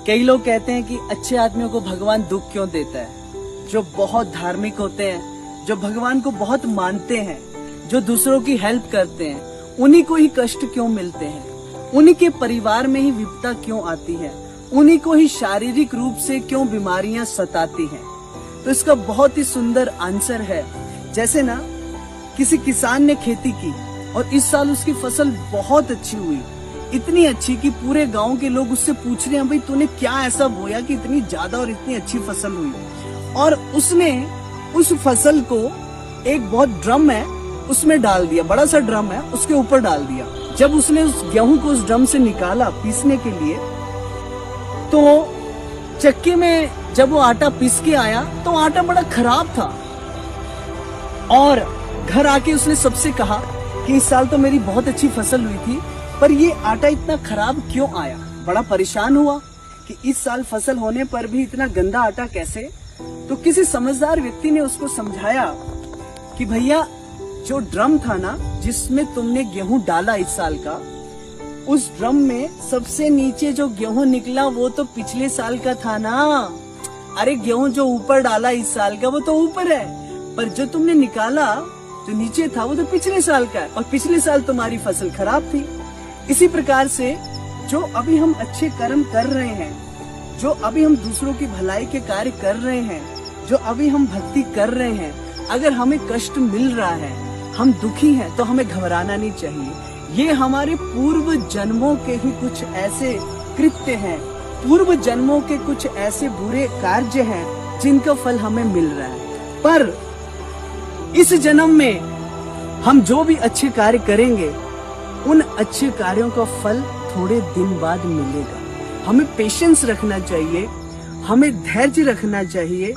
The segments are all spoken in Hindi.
कई लोग कहते हैं कि अच्छे आदमियों को भगवान दुख क्यों देता है। जो बहुत धार्मिक होते हैं, जो भगवान को बहुत मानते हैं, जो दूसरों की हेल्प करते हैं, उन्हीं को ही कष्ट क्यों मिलते हैं, उन्हीं के परिवार में ही विपदा क्यों आती है, उन्हीं को ही शारीरिक रूप से क्यों बीमारियां सताती हैं। तो इसका बहुत ही सुंदर आंसर है। जैसे ना किसी किसान ने खेती की और इस साल उसकी फसल बहुत अच्छी हुई, इतनी अच्छी कि पूरे गांव के लोग उससे पूछ रहे हैं, भाई तूने क्या ऐसा बोया कि इतनी ज्यादा और इतनी अच्छी फसल हुई। और उसने उस फसल को एक बहुत ड्रम है उसमें डाल दिया, बड़ा सा ड्रम है उसके ऊपर डाल दिया। जब उसने उस गेहूं को उस ड्रम से निकाला पीसने के लिए, तो चक्की में जब वो आटा पीस के आया तो आटा बड़ा खराब था। और घर आके उसने सबसे कहा कि इस साल तो मेरी बहुत अच्छी फसल हुई थी, पर ये आटा इतना खराब क्यों आया। बड़ा परेशान हुआ कि इस साल फसल होने पर भी इतना गंदा आटा कैसे। तो किसी समझदार व्यक्ति ने उसको समझाया कि भैया जो ड्रम था ना जिसमें तुमने गेहूं डाला इस साल का, उस ड्रम में सबसे नीचे जो गेहूं निकला वो तो पिछले साल का था ना। अरे गेहूं जो ऊपर डाला इस साल का वो तो ऊपर है, पर जो तुमने निकाला जो नीचे था वो तो पिछले साल का है, और पिछले साल तुम्हारी फसल खराब थी। इसी प्रकार से जो अभी हम अच्छे कर्म कर रहे हैं, जो अभी हम दूसरों की भलाई के कार्य कर रहे हैं, जो अभी हम भक्ति कर रहे हैं, अगर हमें कष्ट मिल रहा है, हम दुखी हैं, तो हमें घबराना नहीं चाहिए। ये हमारे पूर्व जन्मों के ही कुछ ऐसे कृत्य हैं, पूर्व जन्मों के कुछ ऐसे बुरे कार्य हैं जिनका फल हमें मिल रहा है। पर इस जन्म में हम जो भी अच्छे कार्य करेंगे, उन अच्छे कार्यों का फल थोड़े दिन बाद मिलेगा। हमें पेशेंस रखना चाहिए, हमें धैर्य रखना चाहिए,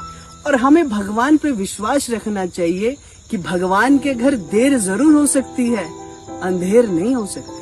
और हमें भगवान पे विश्वास रखना चाहिए कि भगवान के घर देर जरूर हो सकती है, अंधेर नहीं हो सकती।